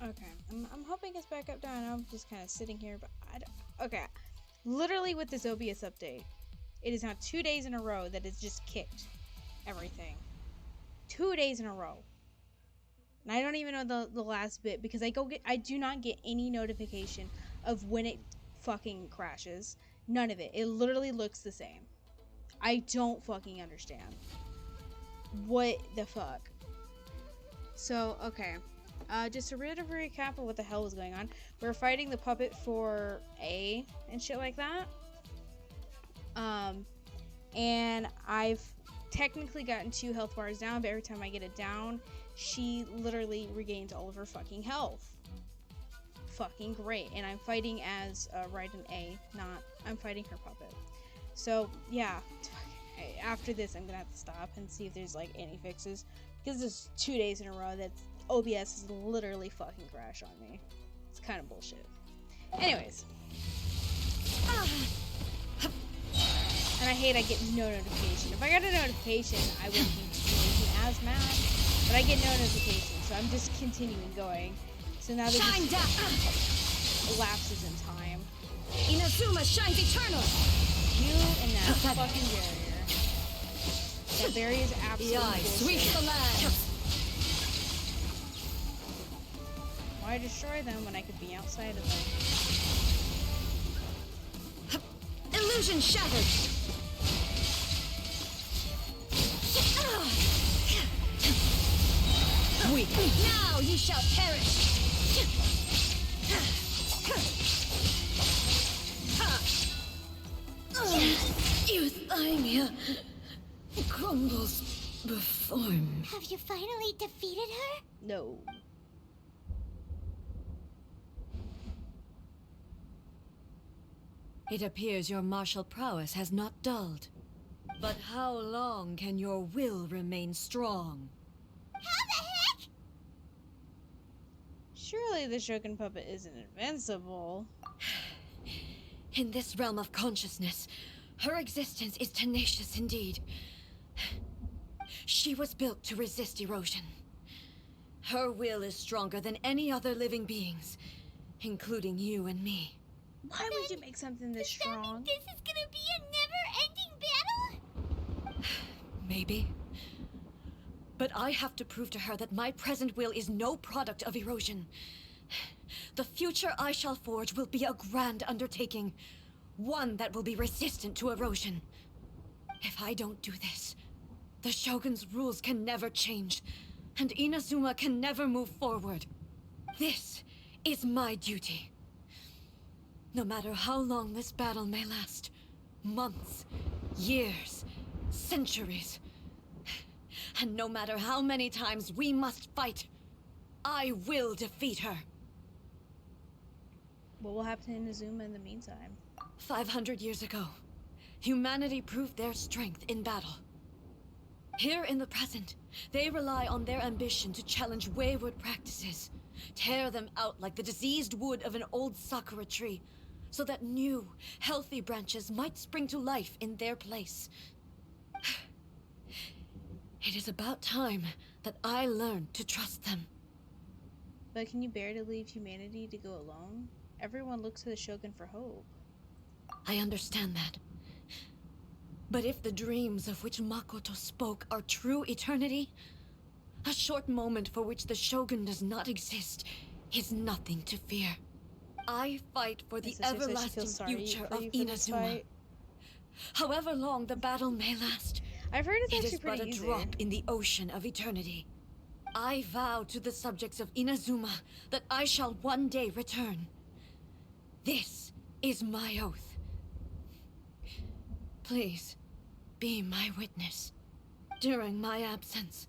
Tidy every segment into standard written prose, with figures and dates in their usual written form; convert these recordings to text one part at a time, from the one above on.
Okay, I'm hoping it's back up down. I'm just kind of sitting here, but I don't... Okay, literally with this OBS update, it is now 2 days in a row that it's just kicked everything. 2 days in a row. And I don't even know the last bit because I do not get any notification of when it fucking crashes. None of it. It literally looks the same. I don't fucking understand. What the fuck? So, okay. Just a bit of a recap of what the hell was going on. We're fighting the puppet for A and shit like that. And I've technically gotten 2 health bars down, but every time I get it down, she literally regains all of her fucking health. Fucking great. And I'm fighting as Raiden A, I'm fighting her puppet. So, yeah. After this, I'm gonna have to stop and see if there's like any fixes. Because this is 2 days in a row that OBS is literally fucking crash on me. It's kind of bullshit. Anyways. And I hate I get no notification. If I got a notification, I wouldn't be as mad. But I get no notification, so I'm just continuing going. So now there's lapses in time. Inazuma shines eternal! You and that fucking barrier. That barrier is absolutely bullshit. Sweep the land! Why destroy them when I could be outside of them? Illusion shattered! Weak. Now you shall perish! Euthymia crumbles before me. Have you finally defeated her? No. It appears your martial prowess has not dulled. But how long can your will remain strong? How the heck? Surely the Shogun puppet isn't invincible. In this realm of consciousness, her existence is tenacious indeed. She was built to resist erosion. Her will is stronger than any other living beings, including you and me. Why would you make something this strong? This is gonna be a never-ending battle? Maybe. But I have to prove to her that my present will is no product of erosion. The future I shall forge will be a grand undertaking. One that will be resistant to erosion. If I don't do this, the Shogun's rules can never change, and Inazuma can never move forward. This is my duty. No matter how long this battle may last, months, years, centuries, and no matter how many times we must fight, I will defeat her. What will happen to Inazuma in the meantime? 500 years ago, humanity proved their strength in battle. Here in the present, they rely on their ambition to challenge wayward practices, tear them out like the diseased wood of an old sakura tree, so that new, healthy branches might spring to life in their place. It is about time that I learned to trust them. But can you bear to leave humanity to go alone? Everyone looks to the Shogun for hope. I understand that. But if the dreams of which Makoto spoke are true eternity, a short moment for which the Shogun does not exist is nothing to fear. I fight for the everlasting future of Inazuma. However long the battle may last, I've heard it's actually pretty easy. It is but a drop in the ocean of eternity. I vow to the subjects of Inazuma that I shall one day return. This is my oath. Please, be my witness. During my absence,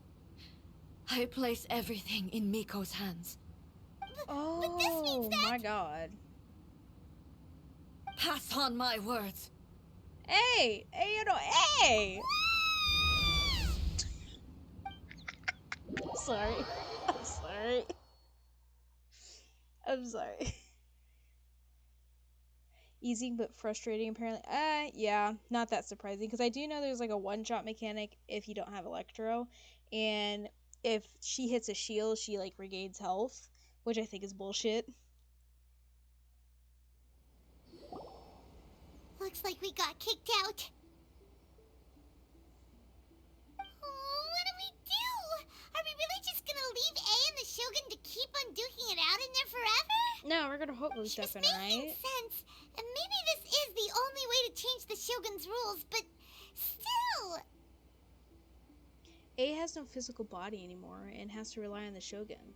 I place everything in Miko's hands. Oh, this means that... my god. Pass on my words. Hey, hey. Sorry. I'm sorry. Easy but frustrating apparently. Yeah, not that surprising because I do know there's like a one-shot mechanic if you don't have Electro, and if she hits a shield, she like regains health. which I think is bullshit. Looks like we got kicked out. Oh, what do we do? Are we really just gonna leave A and the Shogun to keep on duking it out in there forever? No, we're gonna hopefully She was step in, making right? sense, and maybe this is the only way to change the Shogun's rules, but still. A has no physical body anymore and has to rely on the Shogun.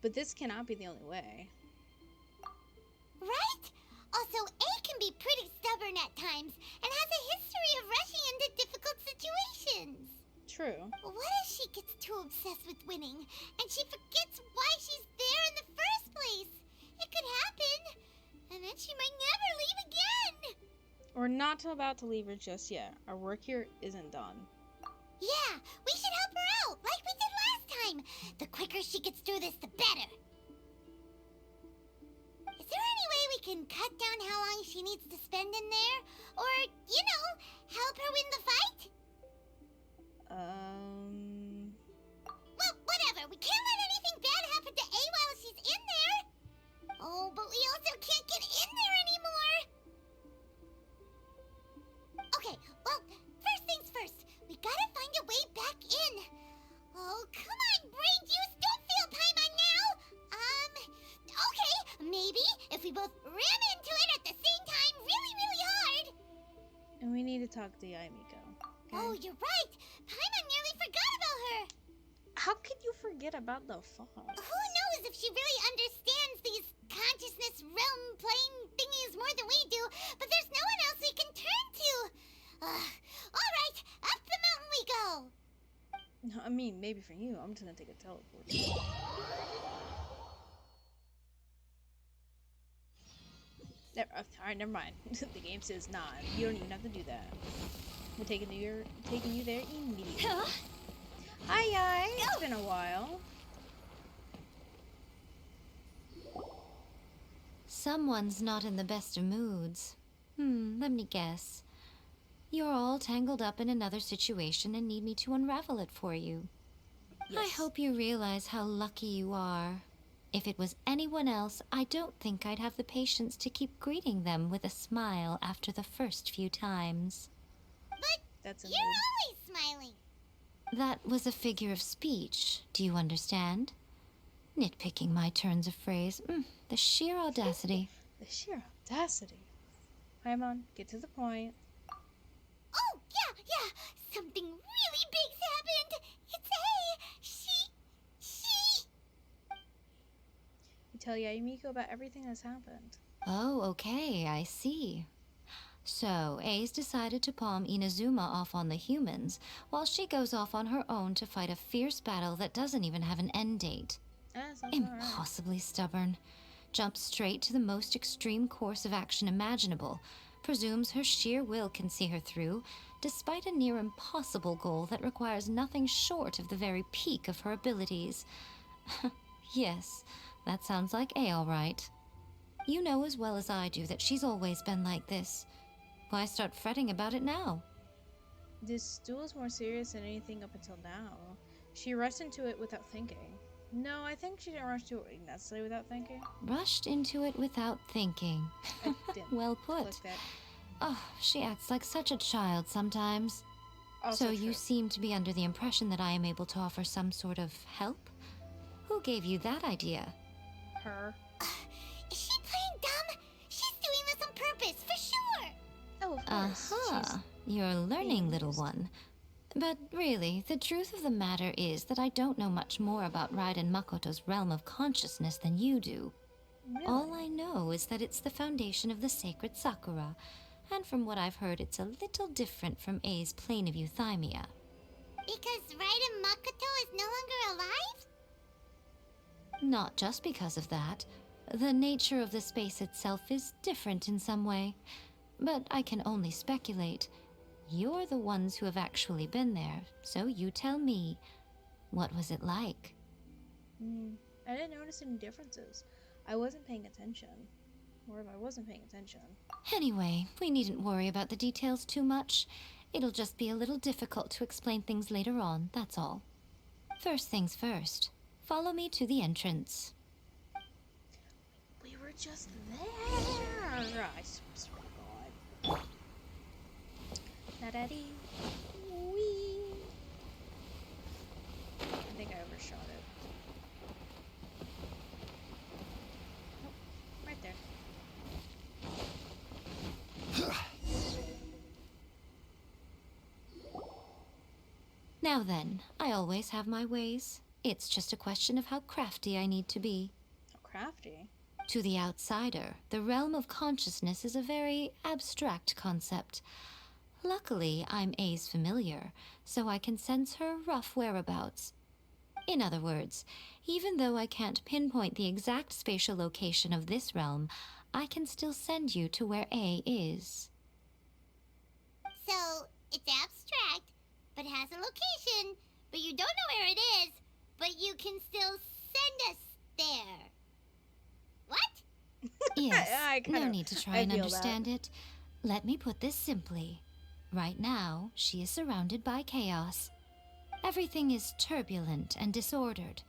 But this cannot be the only way. Right? Also, A can be pretty stubborn at times and has a history of rushing into difficult situations. True. What if she gets too obsessed with winning and she forgets why she's there in the first place? It could happen, and then she might never leave again. We're not about to leave her just yet. Our work here isn't done. Yeah, we should help her out, like we did last time. The quicker she gets through this, the better. Is there any way we can cut down how long she needs to spend in there? Or, you know, help her win the fight? Well, whatever. We can't let anything bad happen to A while she's in there. Oh, but we also can't get in there anymore. Okay, well, first things first. We gotta find a way back in. Oh, come on, brain juice. Don't feel Paimon now. Okay, maybe if we both ram into it at the same time really, really hard. And we need to talk to Yaimiko. Okay? Oh, you're right. Paimon nearly forgot about her. How could you forget about the fox? Who knows if she really understands these consciousness realm plane thingies more than we do, but there's no one else we can turn to. All right, up the mountain we go. I mean, maybe for you. I'm just gonna take a teleport. Alright, never mind. The game says nah. You don't even have to do that. We're taking you there immediately. Hi, it's been a while. Someone's not in the best of moods. Let me guess. You're all tangled up in another situation and need me to unravel it for you. Yes. I hope you realize how lucky you are. If it was anyone else, I don't think I'd have the patience to keep greeting them with a smile after the first few times. But That's a you're always smiling. That was a figure of speech, do you understand? Nitpicking my turns of phrase. The sheer audacity. The sheer audacity. Paimon, get to the point. Oh, yeah. Something really big's happened. It's she. You tell Yaimiko about everything that's happened. Oh, okay, I see. So, A's decided to palm Inazuma off on the humans, while she goes off on her own to fight a fierce battle that doesn't even have an end date. Sounds alright. Impossibly stubborn. Jumps straight to the most extreme course of action imaginable. Presumes her sheer will can see her through, despite a near impossible goal that requires nothing short of the very peak of her abilities. Yes, that sounds like A all right. You know as well as I do that she's always been like this. Why start fretting about it now? This duel is more serious than anything up until now. She rushed into it without thinking. No, I think she didn't rush to it necessarily without thinking. Rushed into it without thinking. I didn't Well put. click that. Oh, she acts like such a child sometimes. Also So you true. seem to be under the impression that I am able to offer some sort of help? Who gave you that idea? Her. Is she playing dumb? She's doing this on purpose, for sure. Oh, of course. Aha, you're learning, little used. one. But really, the truth of the matter is that I don't know much more about Raiden Makoto's realm of consciousness than you do. Really? All I know is that it's the foundation of the sacred Sakura, and from what I've heard, it's a little different from A's plane of euthymia. Because Raiden Makoto is no longer alive? Not just because of that. The nature of the space itself is different in some way. But I can only speculate. You're the ones who have actually been there, so you tell me. What was it like? I didn't notice any differences. I wasn't paying attention. Or if I wasn't paying attention. Anyway, we needn't worry about the details too much. It'll just be a little difficult to explain things later on, that's all. First things first. Follow me to the entrance. were just there. I swear to God. Da-da-dee. Wee. I think I overshot it. Nope. Right there. Now then, I always have my ways. It's just a question of how crafty I need to be. Oh, crafty. To the outsider, the realm of consciousness is a very abstract concept. Luckily, I'm A's familiar, so I can sense her rough whereabouts. In other words, even though I can't pinpoint the exact spatial location of this realm, I can still send you to where A is. So, it's abstract, but has a location, but you don't know where it is, but you can still send us there. What? Yes, no kinda- need to try I and feel understand it. Let me put this simply. Right now, she is surrounded by chaos. Everything is turbulent and disordered.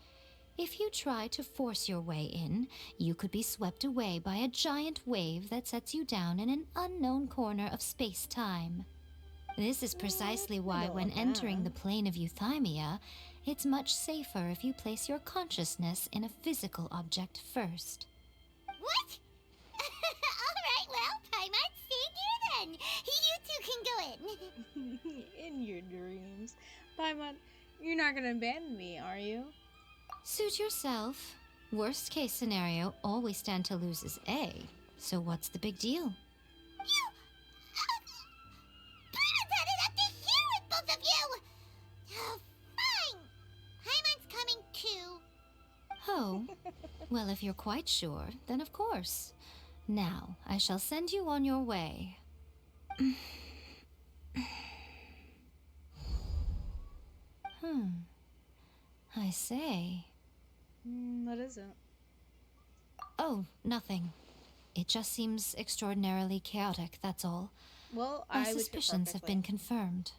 If you try to force your way in, you could be swept away by a giant wave that sets you down in an unknown corner of space-time. This is precisely why don't when want entering that. the plane of euthymia, it's much safer if you place your consciousness in a physical object first. What? Alright, well, Paimon, stay here then. You two can go in. In your dreams. Paimon, you're not gonna abandon me, are you? Suit yourself. Worst case scenario, all we stand to lose is A. So what's the big deal? You... Paimon's had it up to here with both of you! Oh, fine. Paimon's coming too. Oh, well, if you're quite sure, then of course. Now, I shall send you on your way. I say. What is it? Oh, nothing. It just seems extraordinarily chaotic, that's all. Well, My I was here suspicions have perfectly. been confirmed.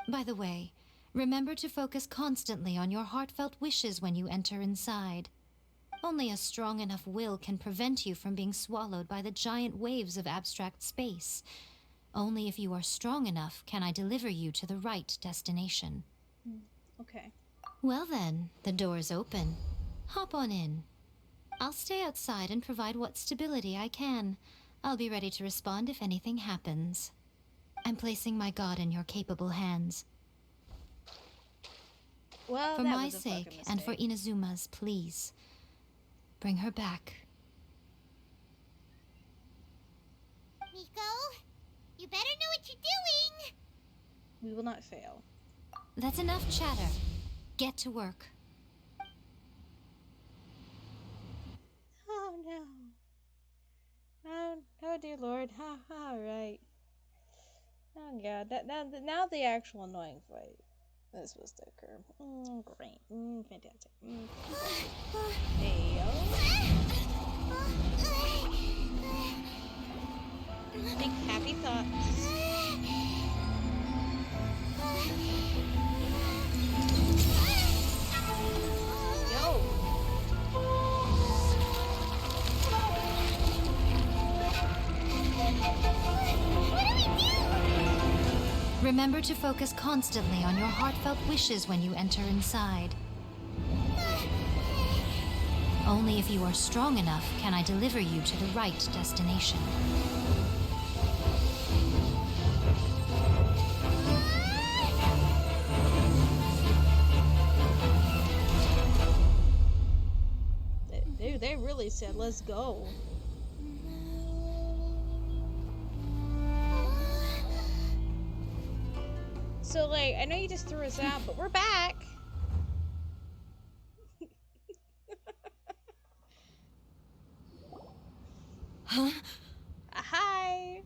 By the way, remember to focus constantly on your heartfelt wishes when you enter inside. Only a strong enough will can prevent you from being swallowed by the giant waves of abstract space. Only if you are strong enough can I deliver you to the right destination. Okay. Well then, the door's open. Hop on in. I'll stay outside and provide what stability I can. I'll be ready to respond if anything happens. I'm placing my god in your capable hands. Well, For that my was a fucking sake, and for mistake. Inazuma's, please. Bring her back. Miko, you better know what you're doing. We will not fail. That's enough chatter. Get to work. Oh no. Oh dear Lord. Ha ha. Right. Oh god. Now the actual annoying fight is supposed to occur. Great. Fantastic. Heyo. Think happy thoughts. Yo. Remember to focus constantly on your heartfelt wishes when you enter inside. Only if you are strong enough can I deliver you to the right destination. They really said, let's go. So, like, I know you just threw us out, but we're back. Huh? Hi.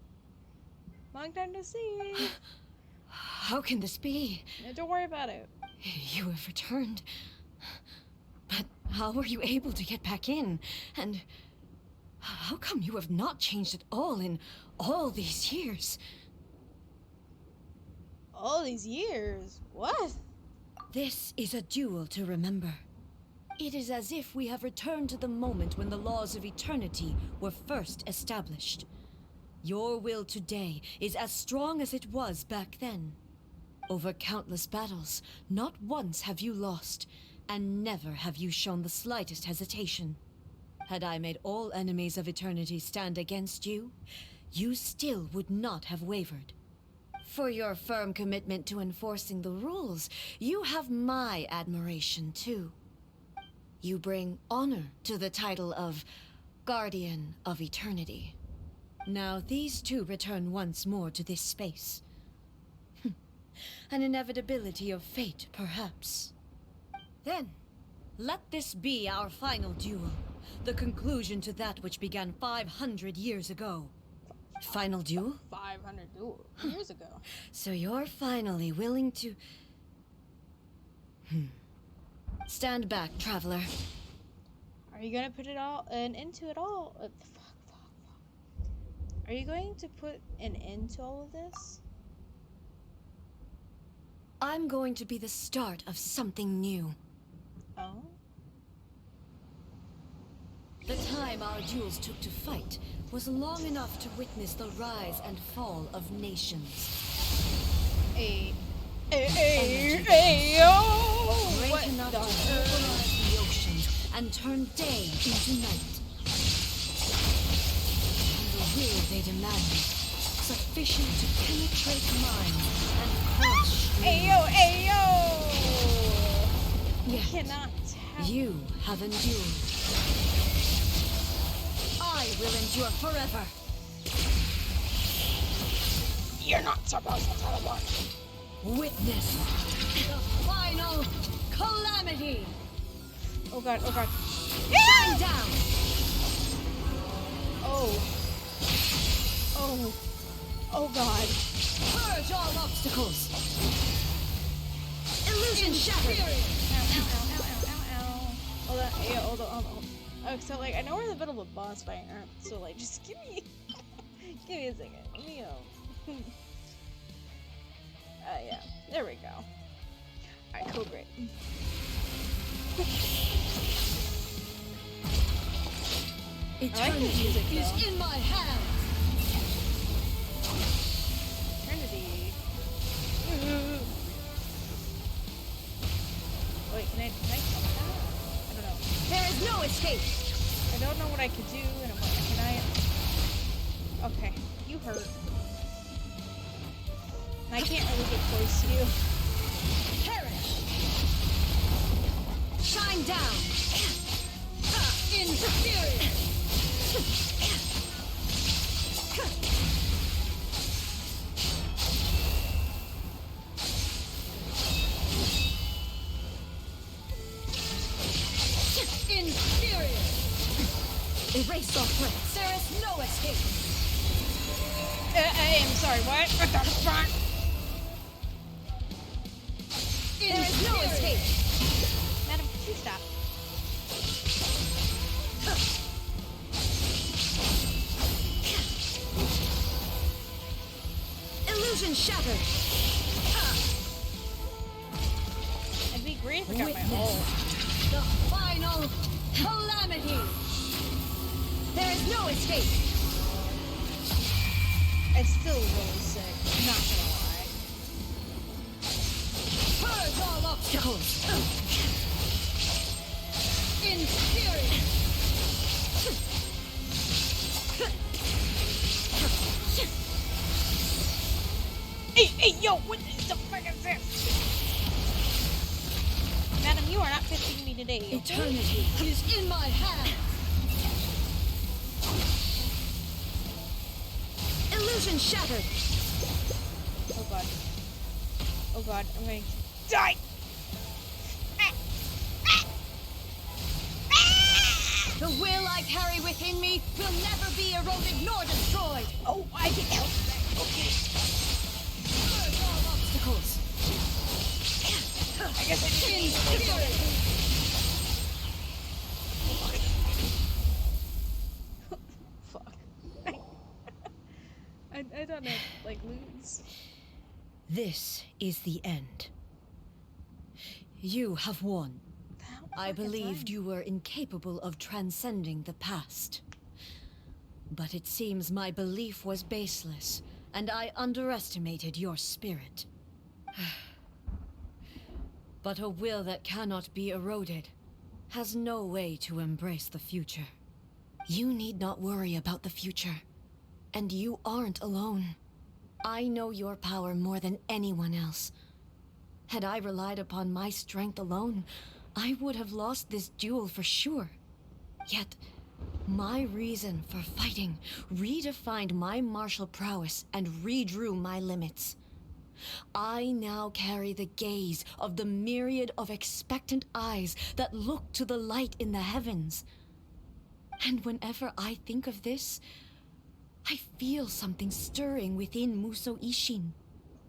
Long time to see. How can this be? No, don't worry about it. You have returned. But how were you able to get back in? And how come you have not changed at all in all these years? All these years? What? This is a duel to remember. It is as if we have returned to the moment when the laws of eternity were first established. Your will today is as strong as it was back then. Over countless battles, not once have you lost, and never have you shown the slightest hesitation. Had I made all enemies of eternity stand against you, you still would not have wavered. For your firm commitment to enforcing the rules, you have my admiration too. You bring honor to the title of Guardian of Eternity. Now these two return once more to this space. An inevitability of fate, perhaps. Then, let this be our final duel. The conclusion to that which began 500 years ago. Final duel? 500 years ago. So you're finally willing to... Stand back, traveler. Are you gonna put it all an end to it all? Fuck. Are you going to put an end to all of this? I'm going to be the start of something new. Oh? The time our duels took to fight was long enough to witness the rise and fall of nations. Yo! Great enough to pulverize the oceans and turn day into night. And the will they demanded, sufficient to penetrate minds and crush dreams. Ayo! You Yet, cannot have... you have endured. I will endure forever. You're not supposed to teleport. Witness the final calamity. Oh god. Shine down. Oh god. Purge all obstacles. Illusion shattered. Ow. Hold on. Oh, so like I know we're in the middle of a boss fight, so like just give me a second. Let me yeah. There we go. Alright, cool, great. Eternity music, is though. in my hands. Eternity. Wait, can I come with that? I don't know. There is no escape. I don't know what I could do, and can I? Okay, you hurt. I can't really get close to you. Perish. Shine down. Interfere. Inferior. Erase all threats. There is no escape. I am sorry, what? What the fuck? There is no escape. Madam, could you stop? Illusion shattered. It'd be great if I got my Witness ult. the final calamity. There is no escape. It's still really sick. I'm not gonna lie. Purge all obstacles. Inferior. Hey, yo, what the fuck is this? Madam, you are not fitting me today. Okay? Eternity is in my hands. Illusion shattered. Oh god, I'm going to die. The will I carry within me will never be eroded nor destroyed. Oh, I can help that. Okay. Purge all obstacles. I guess I need Fuck. I don't know, like, lose. This is the end. You have won. I fucking believed time. you were incapable of transcending the past. But it seems my belief was baseless, and I underestimated your spirit. But a will that cannot be eroded has no way to embrace the future. You need not worry about the future. And you aren't alone. I know your power more than anyone else. Had I relied upon my strength alone, I would have lost this duel for sure. Yet, my reason for fighting redefined my martial prowess and redrew my limits. I now carry the gaze of the myriad of expectant eyes that look to the light in the heavens. And whenever I think of this, I feel something stirring within Muso Ishin.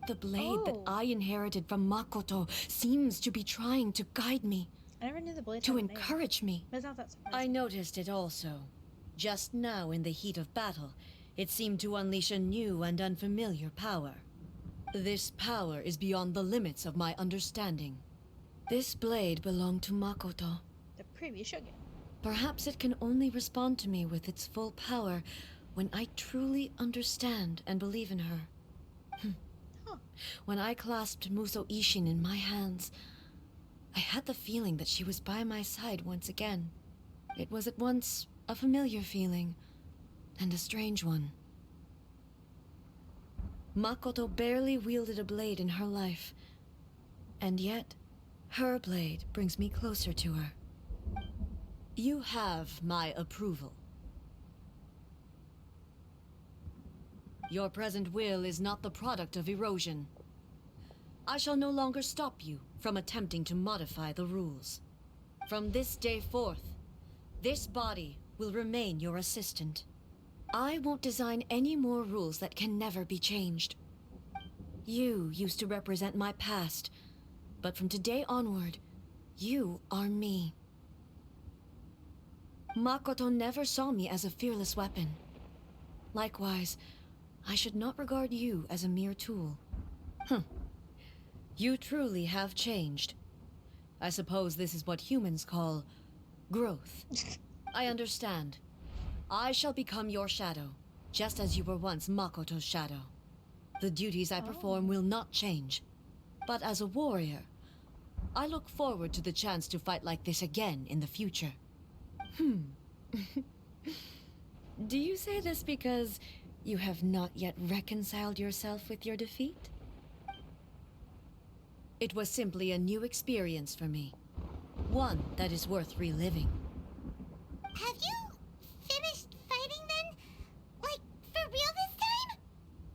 The blade that I inherited from Makoto seems to be trying to guide me, I never knew the blade to had a name. encourage me. But it's not that surprising. I noticed it also. Just now, in the heat of battle, it seemed to unleash a new and unfamiliar power. This power is beyond the limits of my understanding. This blade belonged to Makoto. The previous Shogun. Perhaps it can only respond to me with its full power when I truly understand and believe in her. Huh. When I clasped Muso Ishin in my hands, I had the feeling that she was by my side once again. It was at once a familiar feeling and a strange one. Makoto barely wielded a blade in her life, and yet her blade brings me closer to her. You have my approval. Your present will is not the product of erosion. I shall no longer stop you from attempting to modify the rules. From this day forth, this body will remain your assistant. I won't design any more rules that can never be changed. You used to represent my past, but from today onward, you are me. Makoto never saw me as a fearless weapon. Likewise, I should not regard you as a mere tool. You truly have changed. I suppose this is what humans call growth. I understand. I shall become your shadow, just as you were once Makoto's shadow. The duties I perform will not change. But as a warrior, I look forward to the chance to fight like this again in the future. Do you say this because you have not yet reconciled yourself with your defeat? It was simply a new experience for me. One that is worth reliving. Have you finished fighting then? Like, for real this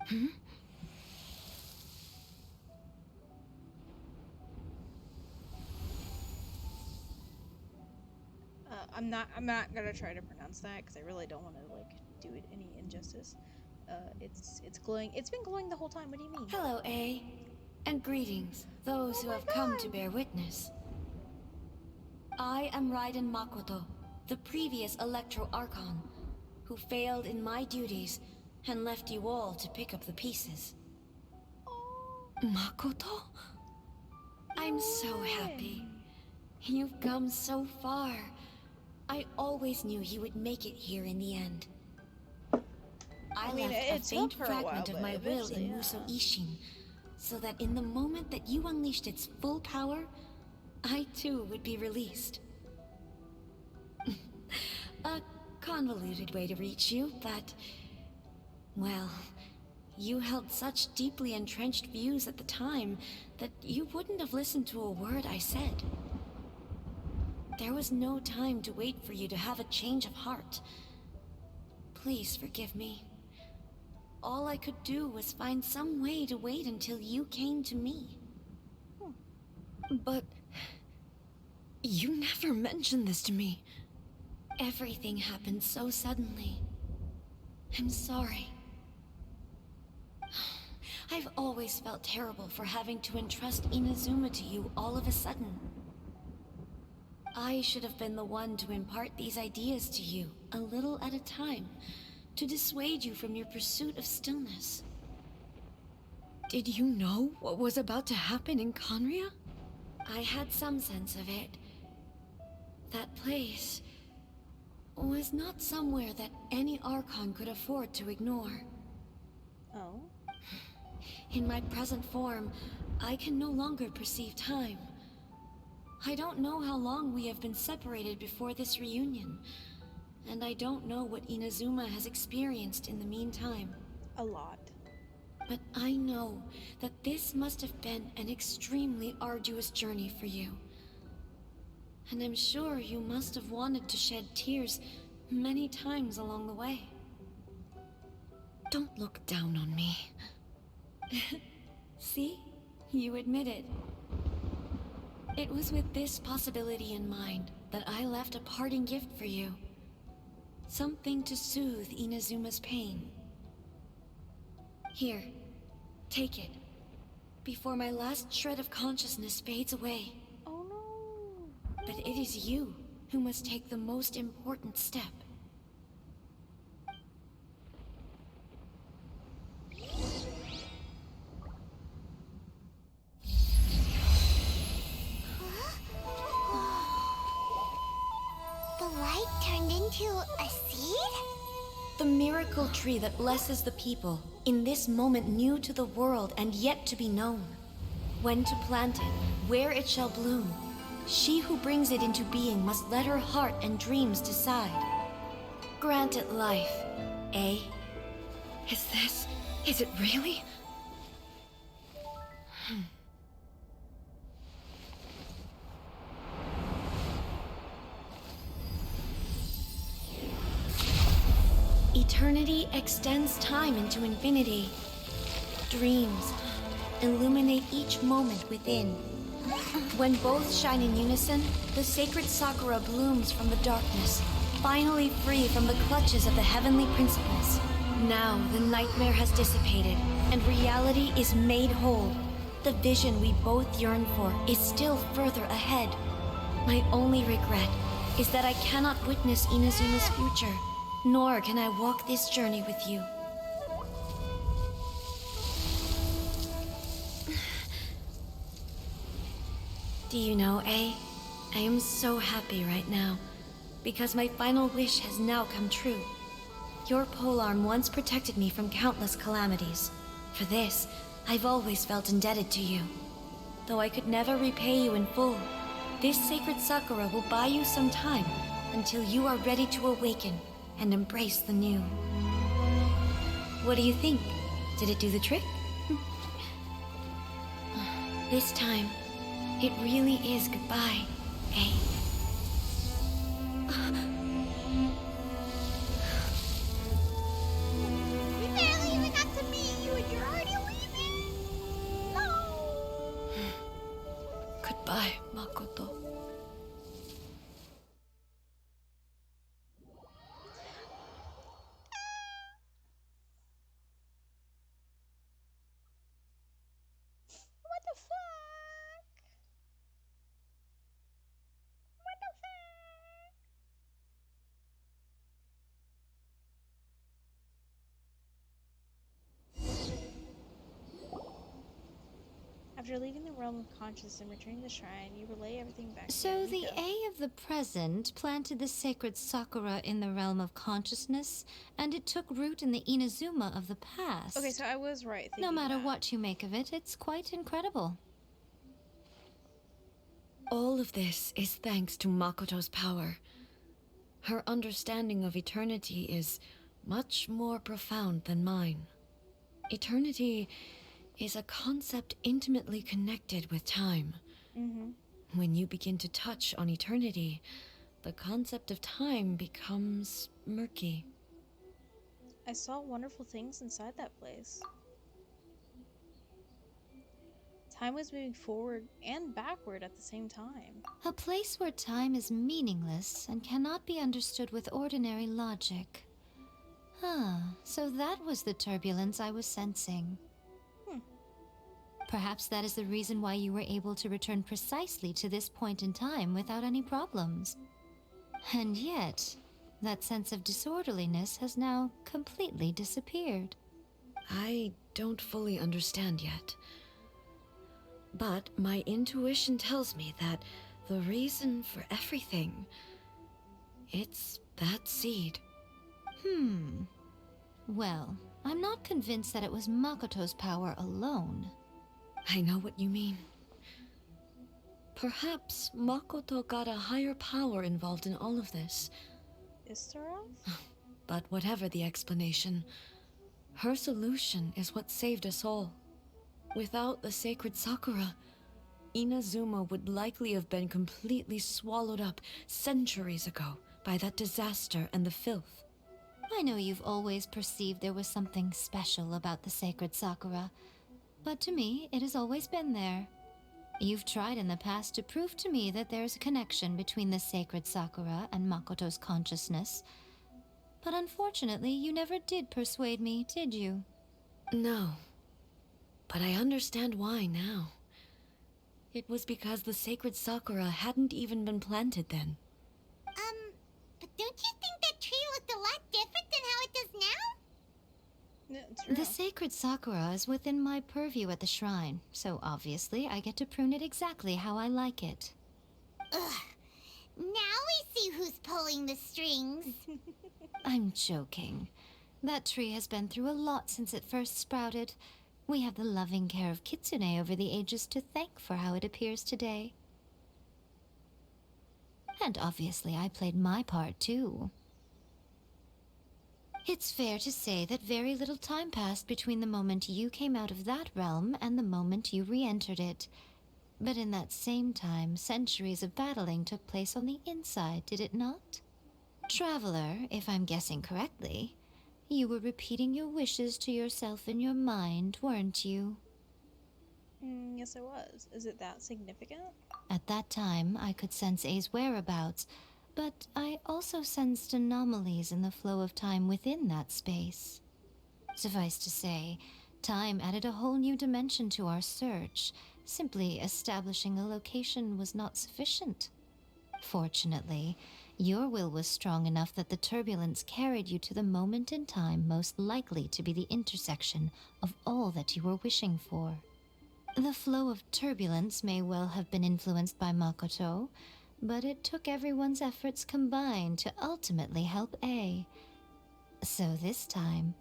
time? I'm not gonna try to pronounce that because I really don't want to like do it any injustice. It's glowing. It's been glowing the whole time. What do you mean? Hello, A. And greetings, those who have come to bear witness. I am Raiden Makoto, the previous Electro Archon, who failed in my duties and left you all to pick up the pieces. Makoto? I'm so happy. You've come so far. I always knew you would make it here in the end. I mean, left it a faint took her a while, fragment of but my will eventually, in yeah. Muso Ishin, so that in the moment that you unleashed its full power, I too would be released. A convoluted way to reach you, but... well, you held such deeply entrenched views at the time that you wouldn't have listened to a word I said. There was no time to wait for you to have a change of heart. Please forgive me. All I could do was find some way to wait until you came to me. But... you never mentioned this to me. Everything happened so suddenly. I'm sorry. I've always felt terrible for having to entrust Inazuma to you all of a sudden. I should have been the one to impart these ideas to you, a little at a time, to dissuade you from your pursuit of stillness. Did you know what was about to happen in Conria? I had some sense of it. that place was not somewhere that any Archon could afford to ignore. Oh? In my present form, I can no longer perceive time. I don't know how long we have been separated before this reunion, and I don't know what Inazuma has experienced in the meantime. A lot. But I know that this must have been an extremely arduous journey for you. And I'm sure you must have wanted to shed tears many times along the way. Don't look down on me. See? You admit it. It was with this possibility in mind that I left a parting gift for you. Something to soothe Inazuma's pain. Here, take it, before my last shred of consciousness fades away. Oh no. But it is you who must take the most important step. The light turned into a seed? The miracle tree that blesses the people, in this moment new to the world and yet to be known. When to plant it, where it shall bloom. She who brings it into being must let her heart and dreams decide. Grant it life, eh? Is it really? Eternity extends time into infinity. Dreams illuminate each moment within. When both shine in unison, the sacred Sakura blooms from the darkness, finally free from the clutches of the heavenly principles. Now the nightmare has dissipated, and reality is made whole. The vision we both yearn for is still further ahead. My only regret is that I cannot witness Inazuma's future, nor can I walk this journey with you. Do you know, I am so happy right now, because my final wish has now come true. Your polearm once protected me from countless calamities. For this, I've always felt indebted to you. Though I could never repay you in full, this sacred Sakura will buy you some time until you are ready to awaken and embrace the new. What do you think? Did it do the trick? This time, it really is goodbye, eh? We barely even got to meet you and you're already leaving? No! Goodbye, Makoto. What the fuck? What the fuck? After leaving the realm of consciousness and returning to the shrine, you relay everything back to So the Miko. A of the present planted the sacred Sakura in the realm of consciousness, and it took root in the Inazuma of the past. Okay, so I was right. No thinking matter that. what you make of it, it's quite incredible. All of this is thanks to Makoto's power. Her understanding of eternity is much more profound than mine. Eternity is a concept intimately connected with time. When you begin to touch on eternity, the concept of time becomes murky. I saw wonderful things inside that place. Time was moving forward and backward at the same time. A place where time is meaningless and cannot be understood with ordinary logic. So that was the turbulence I was sensing. Perhaps that is the reason why you were able to return precisely to this point in time without any problems. And yet, that sense of disorderliness has now completely disappeared. I don't fully understand yet. But my intuition tells me that The reason for everything. It's that seed. Well, I'm not convinced that it was Makoto's power alone. I know what you mean. Perhaps Makoto got a higher power involved in all of this. Is there a? But whatever the explanation, her solution is what saved us all. Without the sacred Sakura, Inazuma would likely have been completely swallowed up centuries ago by that disaster and the filth. I know you've always perceived there was something special about the sacred Sakura, but to me, it has always been there. You've tried in the past to prove to me that there's a connection between the sacred Sakura and Makoto's consciousness, but unfortunately, you never did persuade me, did you? No. But I understand why now. It was because the sacred Sakura hadn't even been planted then. But don't you think that tree looked a lot different than how it does now? No, true. The sacred Sakura is within my purview at the shrine, so obviously I get to prune it exactly how I like it. Ugh. Now we see who's pulling the strings. I'm joking. That tree has been through a lot since it first sprouted. We have the loving care of Kitsune over the ages to thank for how it appears today. And obviously I played my part too. It's fair to say that very little time passed between the moment you came out of that realm and the moment you re-entered it. But in that same time, centuries of battling took place on the inside, did it not? Traveler, if I'm guessing correctly, you were repeating your wishes to yourself in your mind, weren't you? Yes, I was. Is it that significant? At that time, I could sense A's whereabouts, but I also sensed anomalies in the flow of time within that space. Suffice to say, time added a whole new dimension to our search. Simply establishing a location was not sufficient. Fortunately, your will was strong enough that the turbulence carried you to the moment in time most likely to be the intersection of all that you were wishing for. The flow of turbulence may well have been influenced by Makoto, but it took everyone's efforts combined to ultimately help A. So this time,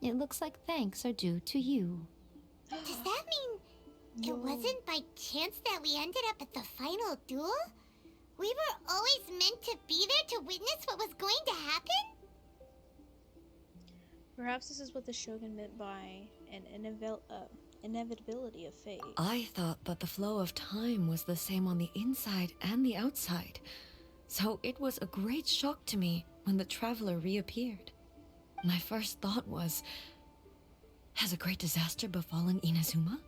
it looks like thanks are due to you. Does that mean it wasn't by chance that we ended up at the final duel? We were always meant to be there to witness what was going to happen? Perhaps this is what the Shogun meant by an inevitability of fate. I thought that the flow of time was the same on the inside and the outside, so it was a great shock to me when the traveler reappeared. My first thought was, has a great disaster befallen Inazuma?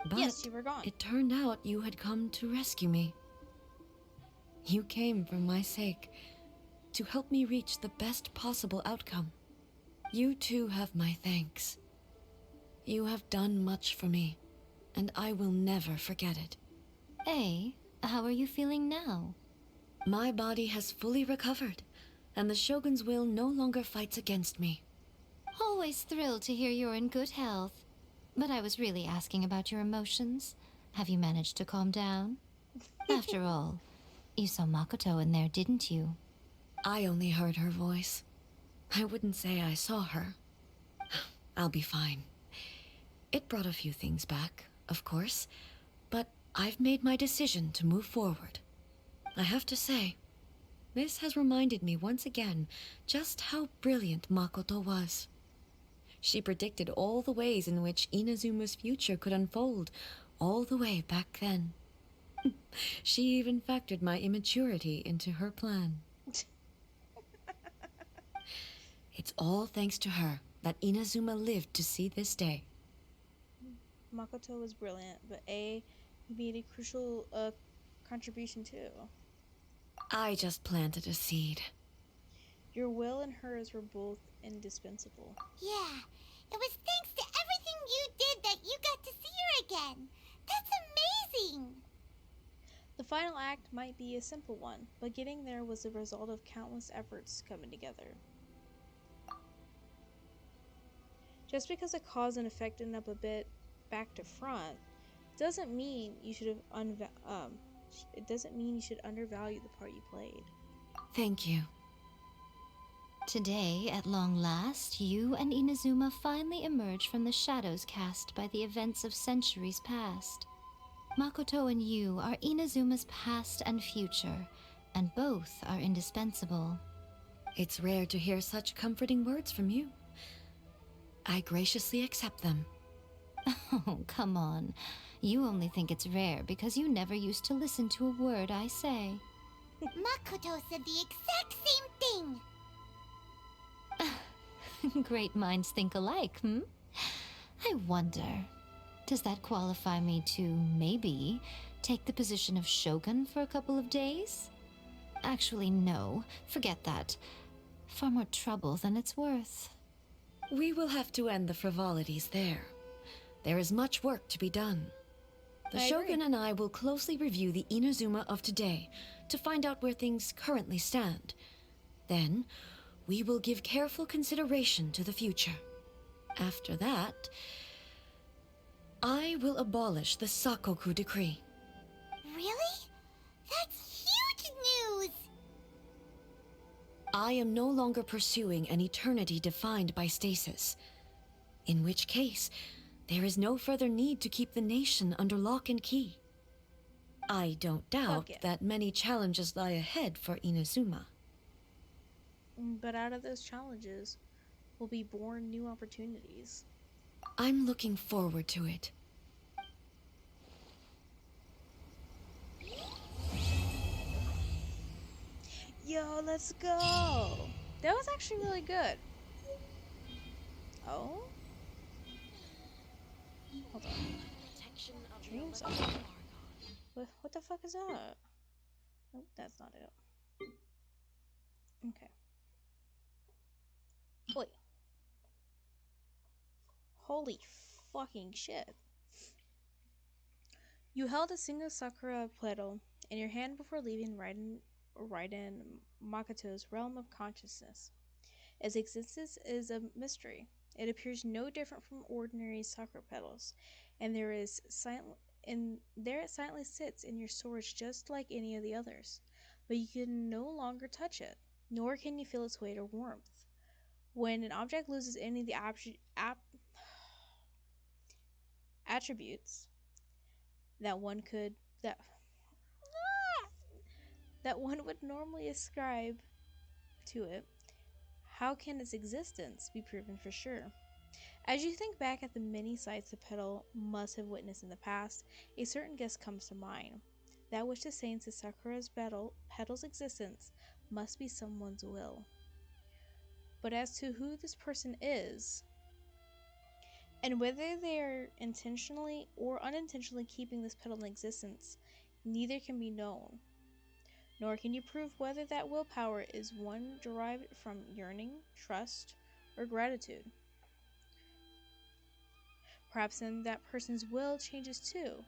But yes, you were gone. it turned out you had come to rescue me. You came for my sake, to help me reach the best possible outcome. You too have my thanks. You have done much for me, and I will never forget it. A, how are you feeling now? My body has fully recovered, and the Shogun's will no longer fights against me. Always thrilled to hear you're in good health. But I was really asking about your emotions. Have you managed to calm down? After all, you saw Makoto in there, didn't you? I only heard her voice. I wouldn't say I saw her. I'll be fine. It brought a few things back, of course, but I've made my decision to move forward. I have to say, this has reminded me once again just how brilliant Makoto was. She predicted all the ways in which Inazuma's future could unfold, all the way back then. She even factored my immaturity into her plan. It's all thanks to her that Inazuma lived to see this day. Makoto was brilliant, but A, he made a crucial contribution too. I just planted a seed. Your will and hers were both indispensable. Yeah, it was thanks to everything you did that you got to see her again. That's amazing! The final act might be a simple one, but getting there was the result of countless efforts coming together. Just because a cause and effect ended up a bit back to front doesn't mean you should have It doesn't mean you should undervalue the part you played. Thank you. Today, at long last, you and Inazuma finally emerge from the shadows cast by the events of centuries past. Makoto and you are Inazuma's past and future, and both are indispensable. It's rare to hear such comforting words from you. I graciously accept them. Oh, come on. You only think it's rare because you never used to listen to a word I say. Makoto said the exact same thing. Great minds think alike, hmm? I wonder, does that qualify me to, maybe, take the position of Shogun for a couple of days? Actually, no. Forget that. Far more trouble than it's worth. We will have to end the frivolities there. There is much work to be done. The I Shogun agree. and I will closely review the Inazuma of today to find out where things currently stand. Then, we will give careful consideration to the future. After that, I will abolish the Sakoku decree. Really? That's huge news! I am no longer pursuing an eternity defined by stasis. In which case, there is no further need to keep the nation under lock and key. I don't doubt yeah. that many challenges lie ahead for Inazuma. But out of those challenges will be born new opportunities. I'm looking forward to it. Yo, let's go! That was actually really good. Oh? Hold on. Dreams of what the fuck is that? Nope, that's not it. Okay. Wait. Holy fucking shit. You held a single sakura petal in your hand before leaving Raiden Makoto's realm of consciousness. Its existence is a mystery. It appears no different from ordinary sakura petals, and there it silently sits in your storage just like any of the others. But you can no longer touch it, nor can you feel its weight or warmth. When an object loses any of the attributes that one could that one would normally ascribe to it, how can its existence be proven for sure? As you think back at the many sights the petal must have witnessed in the past, a certain guess comes to mind. That which sustains the Sakura's petal's existence must be someone's will. But as to who this person is, and whether they are intentionally or unintentionally keeping this petal in existence, neither can be known. Nor can you prove whether that willpower is one derived from yearning, trust, or gratitude. Perhaps then that person's will changes too.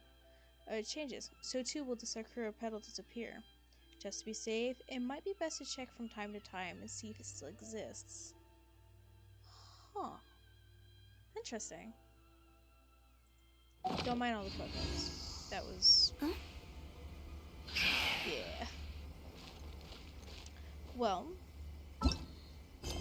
So too will the Sakura petal disappear. Just to be safe, it might be best to check from time to time and see if it still exists. Huh. Interesting. Don't mind all the photos. That was... Huh? Yeah. Well... Yeah.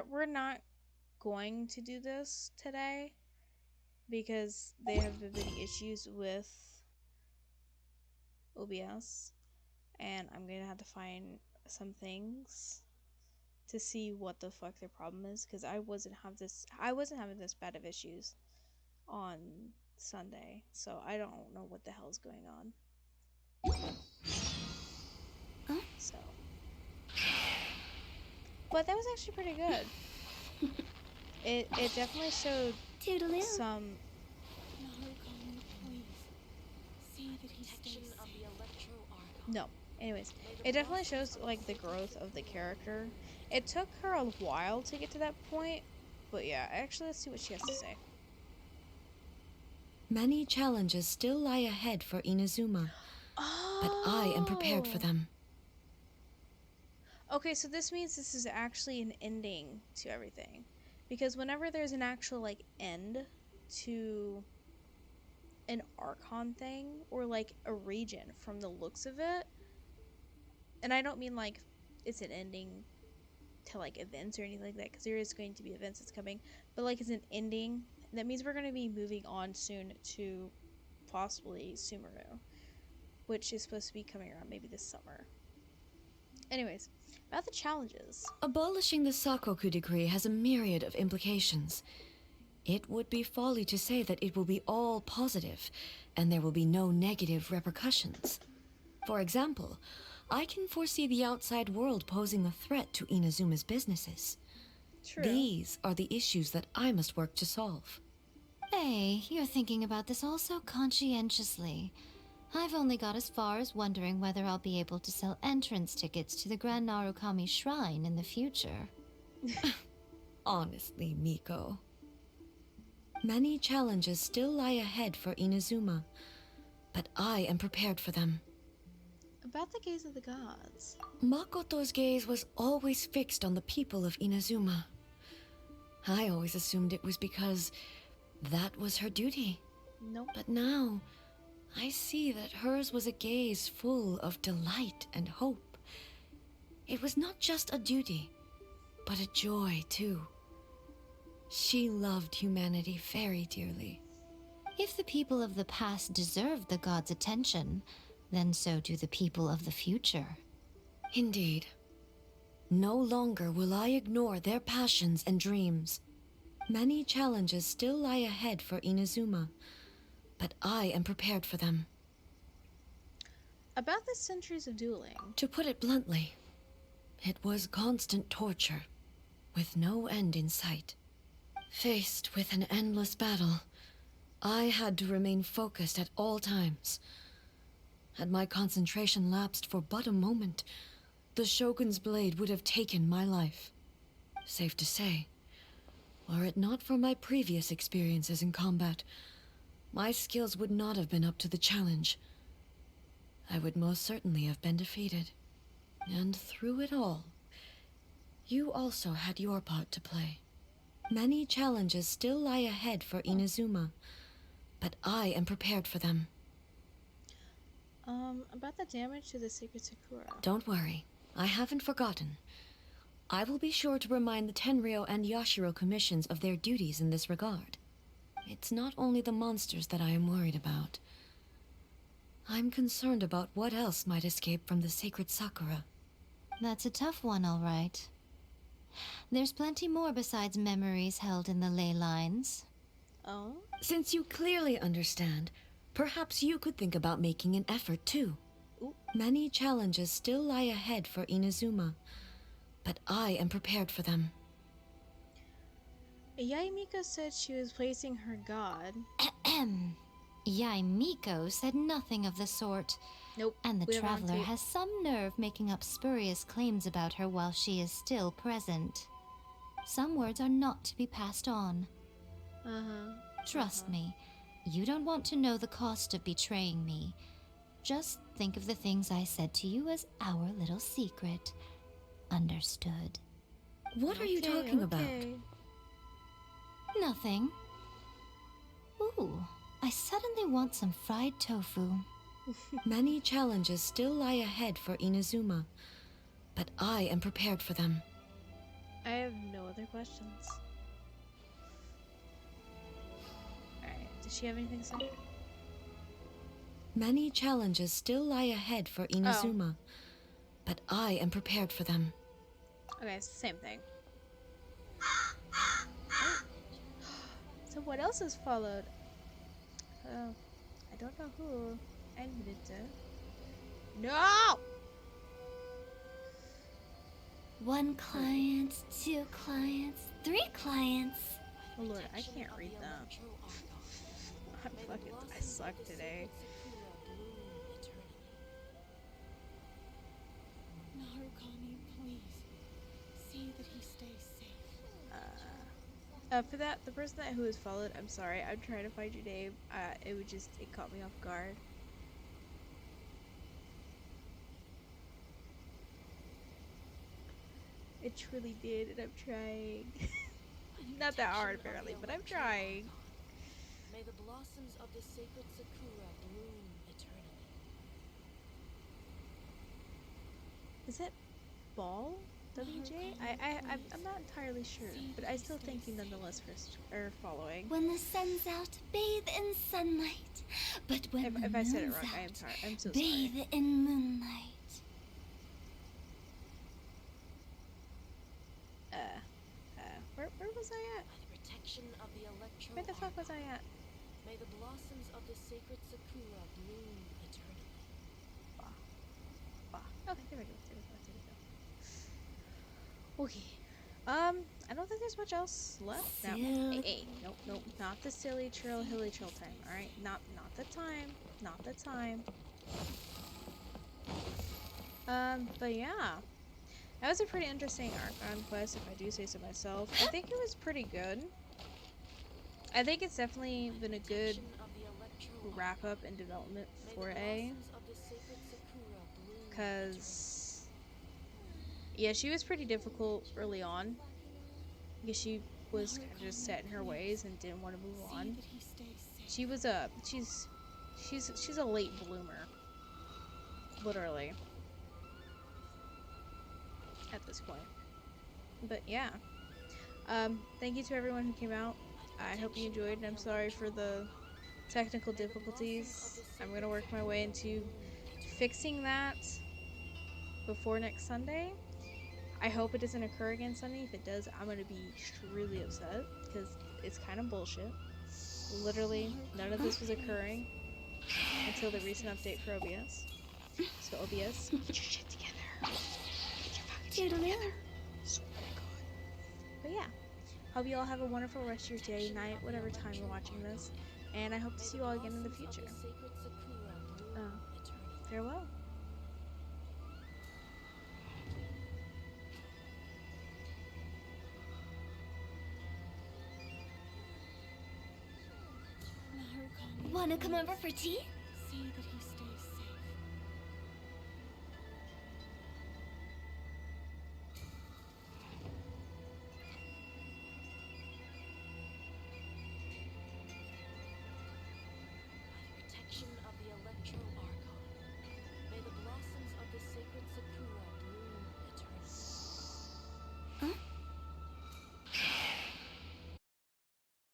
We're not going to do this today because they have been issues with OBS, and I'm gonna have to find some things to see what the fuck their problem is, because I wasn't having this bad of issues on Sunday, so I don't know what the hell's going on. Huh? So, but that was actually pretty good. It definitely showed Toodaloo. some. No. Anyways, it definitely shows like the growth of the character. It took her a while to get to that point, but yeah, actually let's see what she has to say. Many challenges still lie ahead for Inazuma, but I am prepared for them. Okay, so this means this is actually an ending to everything. Because whenever there's an actual, like, end to an Archon thing, or, like, a region from the looks of it, and I don't mean, like, it's an ending to, like, events or anything like that, because there is going to be events that's coming, but, like, it's an ending, that means we're going to be moving on soon to possibly Sumeru, which is supposed to be coming around maybe this summer. Anyways, about the challenges. Abolishing the Sakoku decree has a myriad of implications. It would be folly to say that it will be all positive, and there will be no negative repercussions. For example, I can foresee the outside world posing a threat to Inazuma's businesses. True. These are the issues that I must work to solve. Hey, you're thinking about this all so conscientiously. I've only got as far as wondering whether I'll be able to sell entrance tickets to the Grand Narukami Shrine in the future. Honestly, Miko. Many challenges still lie ahead for Inazuma, but I am prepared for them. About the gaze of the gods. Makoto's gaze was always fixed on the people of Inazuma. I always assumed it was because that was her duty. Nope. But now, I see that hers was a gaze full of delight and hope. It was not just a duty, but a joy, too. She loved humanity very dearly. If the people of the past deserve the gods' attention, then so do the people of the future. Indeed. No longer will I ignore their passions and dreams. Many challenges still lie ahead for Inazuma, but I am prepared for them. About the centuries of dueling. To put it bluntly, it was constant torture, with no end in sight. Faced with an endless battle, I had to remain focused at all times. Had my concentration lapsed for but a moment, the Shogun's blade would have taken my life. Safe to say, were it not for my previous experiences in combat, my skills would not have been up to the challenge. I would most certainly have been defeated. And through it all, you also had your part to play. Many challenges still lie ahead for Inazuma, but I am prepared for them. About the damage to the sacred Sakura. Don't worry, I haven't forgotten. I will be sure to remind the Tenryo and Yashiro commissions of their duties in this regard. It's not only the monsters that I am worried about. I'm concerned about what else might escape from the sacred Sakura. That's a tough one, all right. There's plenty more besides memories held in the ley lines. Oh? Since you clearly understand, perhaps you could think about making an effort too. Ooh. Many challenges still lie ahead for Inazuma, but I am prepared for them. Yaimiko said she was placing her god. Yaimiko said nothing of the sort. Nope. And the we have it on traveler tape. has some nerve making up spurious claims about her while she is still present. Some words are not to be passed on. Trust me, you don't want to know the cost of betraying me. Just think of the things I said to you as our little secret. Understood? What are you talking about? Nothing. Ooh, I suddenly want some fried tofu. Many challenges still lie ahead for Inazuma, but I am prepared for them. I have no other questions. Alright, does she have anything to say? Many challenges still lie ahead for Inazuma, but I am prepared for them. Okay, it's the same thing. So what else has followed? Oh, I don't know who. I needed to. No! One client, two clients, three clients. Oh Lord, I can't read them. I suck today. Narukami, please. See that he stays safe. For that, the person who has followed, I'm sorry, I'm trying to find your name. It caught me off guard. I truly did, and I'm trying. Not that hard, apparently, but I'm trying. May the blossoms of the sacred sakura bloom eternally. Is it ball? WJ? I'm not entirely sure, but I still thank you nonetheless for following. When the sun's out, bathe in sunlight. But when If the I said it moon's wrong, I am out, sorry. I'm so bathe sorry. in moonlight. Where was I at? By the protection of the electro. Where the fuck was I at? May the blossoms of the sacred sakura bloom eternally. Okay, there we go. Okay. I don't think there's much else left now. Hey, nope, not the silly trail, hilly trail time. All right, not the time, not the time. But yeah, that was a pretty interesting Archon quest, if I do say so myself. I think it was pretty good. I think it's definitely been a good wrap up in development for A. Because, yeah, she was pretty difficult early on. Because she was kind of just set in her ways and didn't want to move on. She was she's a late bloomer. Literally. At this point. But yeah. Thank you to everyone who came out. I hope you enjoyed, and I'm sorry for the technical difficulties. I'm gonna work my way into fixing that before next Sunday. I hope it doesn't occur again Sunday. If it does, I'm gonna be truly upset because it's kind of bullshit. Literally, none of this was occurring until the recent update for OBS. So OBS, get your shit together. Get your fucking shit together. Swear to God. But yeah, hope you all have a wonderful rest of your day, night, whatever time you're watching this, and I hope to see you all again in the future. Farewell. Wanna come over for tea?